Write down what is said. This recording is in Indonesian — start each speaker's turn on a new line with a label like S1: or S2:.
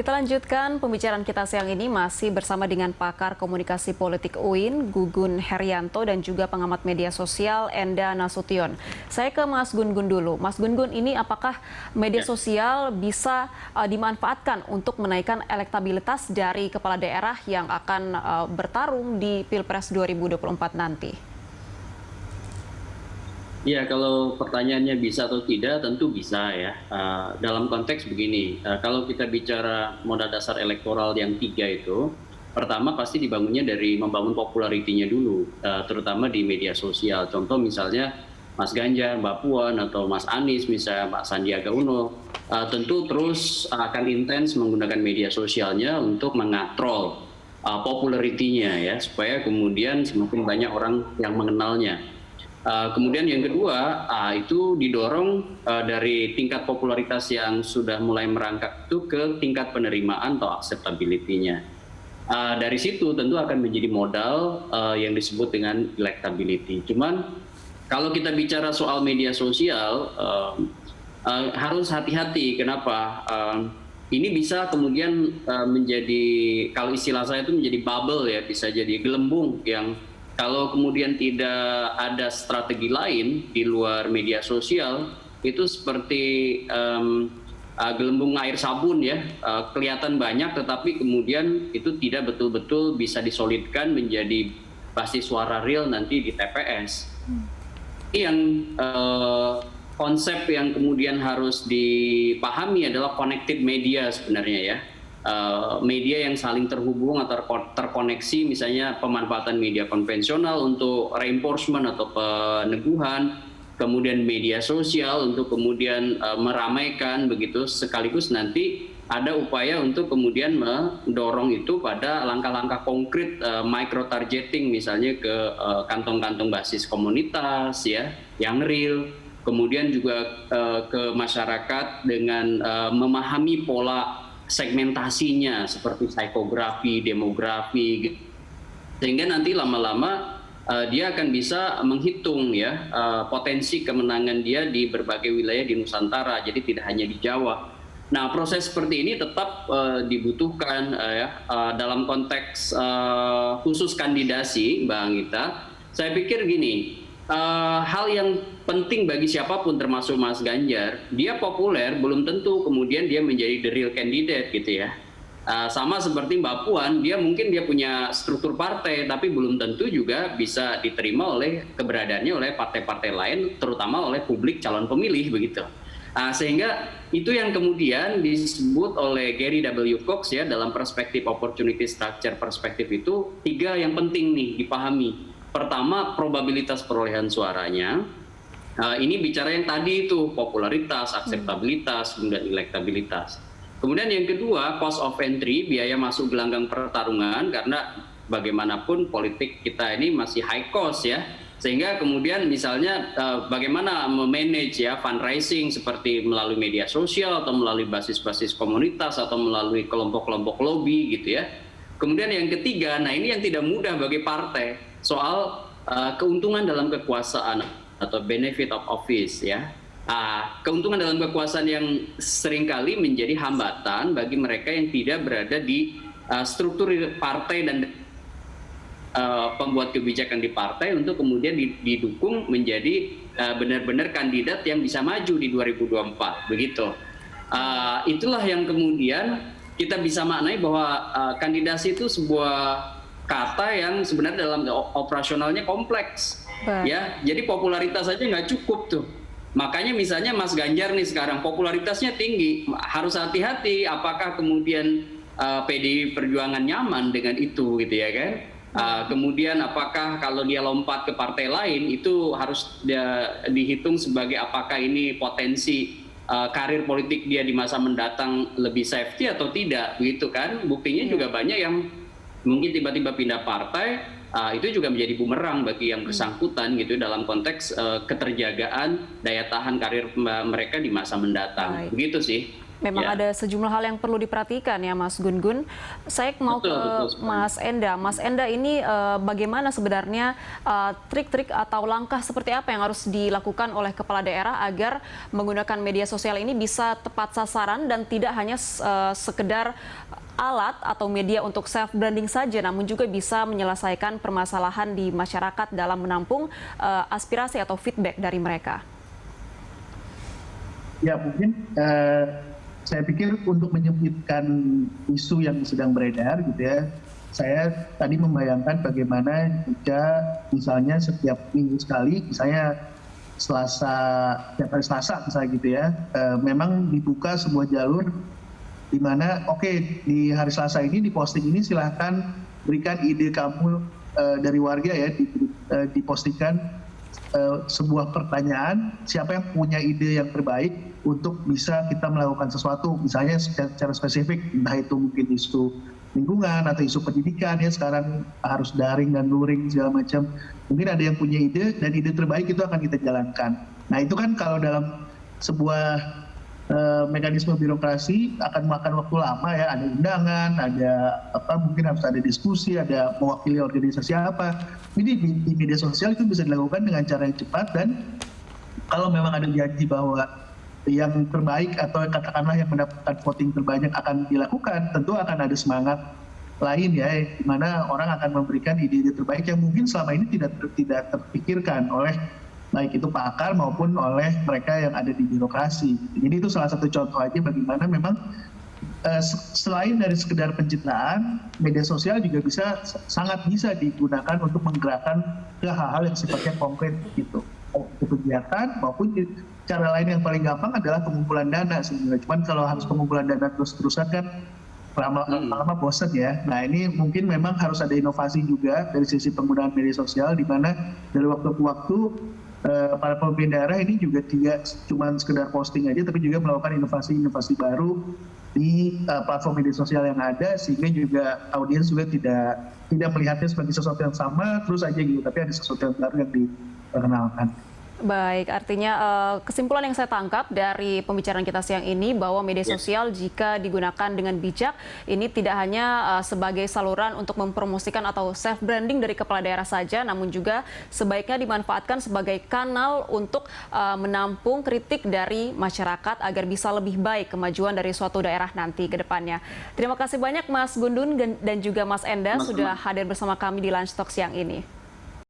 S1: Kita lanjutkan pembicaraan kita siang ini masih bersama dengan pakar komunikasi politik UIN, Gugun Herianto, dan juga pengamat media sosial Enda Nasution. Saya ke Mas Gun-Gun dulu. Mas Gun-Gun, ini apakah media sosial bisa dimanfaatkan untuk menaikkan elektabilitas dari kepala daerah yang akan bertarung di Pilpres 2024 nanti?
S2: Ya, kalau pertanyaannya bisa atau tidak, tentu bisa ya. Dalam konteks begini, kalau kita bicara modal dasar elektoral yang tiga itu, pertama pasti dibangunnya dari membangun popularitinya dulu, terutama di media sosial. Contoh misalnya Mas Ganjar, Mbak Puan, atau Mas Anies, misalnya Pak Sandiaga Uno, tentu terus akan intens menggunakan media sosialnya untuk mengatrol popularitinya ya, supaya kemudian semakin banyak orang yang mengenalnya. Kemudian yang kedua, itu didorong dari tingkat popularitas yang sudah mulai merangkak itu ke tingkat penerimaan atau acceptability-nya. Dari situ tentu akan menjadi modal yang disebut dengan electability. Cuman kalau kita bicara soal media sosial, harus hati-hati. Kenapa? Ini bisa kemudian menjadi, kalau istilah saya itu menjadi bubble ya, bisa jadi gelembung yang kalau kemudian tidak ada strategi lain di luar media sosial, itu seperti gelembung air sabun ya, kelihatan banyak tetapi kemudian itu tidak betul-betul bisa disolidkan menjadi basis suara real nanti di TPS. Ini yang konsep yang kemudian harus dipahami adalah connected media sebenarnya ya. Media yang saling terhubung atau terkoneksi, misalnya pemanfaatan media konvensional untuk reinforcement atau peneguhan, kemudian media sosial untuk kemudian meramaikan begitu, sekaligus nanti ada upaya untuk kemudian mendorong itu pada langkah-langkah konkret micro targeting, misalnya ke kantong-kantong basis komunitas ya yang real, kemudian juga ke masyarakat dengan memahami pola segmentasinya seperti psikografi, demografi, gitu. Sehingga nanti lama-lama dia akan bisa menghitung ya potensi kemenangan dia di berbagai wilayah di Nusantara, jadi tidak hanya di Jawa. Nah, proses seperti ini tetap dibutuhkan dalam konteks khusus kandidasi, Mbak Anggita. Saya pikir gini, hal yang penting bagi siapapun termasuk Mas Ganjar, dia populer belum tentu kemudian dia menjadi the real candidate gitu ya. Sama seperti Mbak Puan, dia mungkin dia punya struktur partai tapi belum tentu juga bisa diterima oleh keberadaannya oleh partai-partai lain, terutama oleh publik calon pemilih begitu. Sehingga itu yang kemudian disebut oleh Gary W. Cox ya dalam perspektif opportunity structure perspektif itu tiga yang penting nih dipahami. Pertama, probabilitas perolehan suaranya. Ini bicara yang tadi itu, popularitas, akseptabilitas, kemudian elektabilitas. Kemudian yang kedua, cost of entry, biaya masuk gelanggang pertarungan, karena bagaimanapun politik kita ini masih high cost ya. Sehingga kemudian misalnya bagaimana memanage ya fundraising seperti melalui media sosial atau melalui basis-basis komunitas atau melalui kelompok-kelompok lobby gitu ya. Kemudian yang ketiga, nah ini yang tidak mudah bagi partai, soal keuntungan dalam kekuasaan atau benefit of office ya. Keuntungan dalam kekuasaan yang seringkali menjadi hambatan bagi mereka yang tidak berada di struktur partai dan pembuat kebijakan di partai untuk kemudian didukung menjadi benar-benar kandidat yang bisa maju di 2024 begitu. Itulah yang kemudian kita bisa maknai bahwa kandidasi itu sebuah kata yang sebenarnya dalam operasionalnya kompleks. Ya, jadi popularitas saja nggak cukup tuh. Makanya misalnya Mas Ganjar nih sekarang popularitasnya tinggi, harus hati-hati apakah kemudian PDI Perjuangan nyaman dengan itu gitu ya kan. Kemudian apakah kalau dia lompat ke partai lain itu harus dihitung sebagai apakah ini potensi karir politik dia di masa mendatang lebih safety atau tidak begitu kan. Buktinya juga banyak yang mungkin tiba-tiba pindah partai, itu juga menjadi bumerang bagi yang bersangkutan gitu dalam konteks keterjagaan daya tahan karir mereka di masa mendatang. Begitu sih.
S1: Memang
S2: Ya.
S1: ada sejumlah hal yang perlu diperhatikan ya Mas Gun-Gun. Saya mau
S2: Betul,
S1: ke
S2: betul sekali.
S1: Mas Enda. Mas Enda ini bagaimana sebenarnya trik-trik atau langkah seperti apa yang harus dilakukan oleh kepala daerah agar menggunakan media sosial ini bisa tepat sasaran dan tidak hanya sekedar alat atau media untuk self branding saja, namun juga bisa menyelesaikan permasalahan di masyarakat dalam menampung aspirasi atau feedback dari mereka.
S3: Ya mungkin saya pikir untuk menyempitkan isu yang sedang beredar gitu ya, saya tadi membayangkan bagaimana jika misalnya setiap minggu sekali, misalnya setiap hari Selasa misalnya gitu ya, memang dibuka sebuah jalur di mana oke, di hari Selasa ini di posting ini silahkan berikan ide kamu dari warga ya, dipostingkan sebuah pertanyaan, siapa yang punya ide yang terbaik untuk bisa kita melakukan sesuatu, misalnya secara spesifik, entah itu mungkin isu lingkungan atau isu pendidikan ya, sekarang harus daring dan luring segala macam. Mungkin ada yang punya ide dan ide terbaik itu akan kita jalankan. Nah itu kan kalau dalam sebuah mekanisme birokrasi akan memakan waktu lama ya, ada undangan, ada mungkin harus ada diskusi, ada mewakili organisasi apa. Jadi di media sosial itu bisa dilakukan dengan cara yang cepat, dan kalau memang ada janji bahwa yang terbaik atau katakanlah yang mendapatkan voting terbanyak akan dilakukan, tentu akan ada semangat lain ya, di mana orang akan memberikan ide-ide terbaik yang mungkin selama ini tidak terpikirkan oleh baik itu pakar maupun oleh mereka yang ada di birokrasi. Jadi itu salah satu contoh aja bagaimana memang selain dari sekedar pencitraan, media sosial juga sangat bisa digunakan untuk menggerakkan ke hal-hal yang sifatnya konkret gitu. Untuk kegiatan maupun cara lain yang paling gampang adalah pengumpulan dana sebenarnya. Cuman kalau harus pengumpulan dana terus-terusan kan lama-lama bosan ya. Nah ini mungkin memang harus ada inovasi juga dari sisi penggunaan media sosial, di mana dari waktu ke waktu para pemimpin daerah ini juga tidak cuma sekedar posting aja, tapi juga melakukan inovasi-inovasi baru di platform media sosial yang ada, sehingga juga audiens juga tidak melihatnya sebagai sesuatu yang sama terus aja gitu, tapi ada sesuatu yang baru yang diperkenalkan.
S1: Baik, artinya kesimpulan yang saya tangkap dari pembicaraan kita siang ini bahwa media sosial jika digunakan dengan bijak, ini tidak hanya sebagai saluran untuk mempromosikan atau self branding dari kepala daerah saja, namun juga sebaiknya dimanfaatkan sebagai kanal untuk menampung kritik dari masyarakat agar bisa lebih baik kemajuan dari suatu daerah nanti ke depannya. Terima kasih banyak Mas Gun-Gun dan juga Mas Enda sudah hadir bersama kami di Lunch Talk siang ini.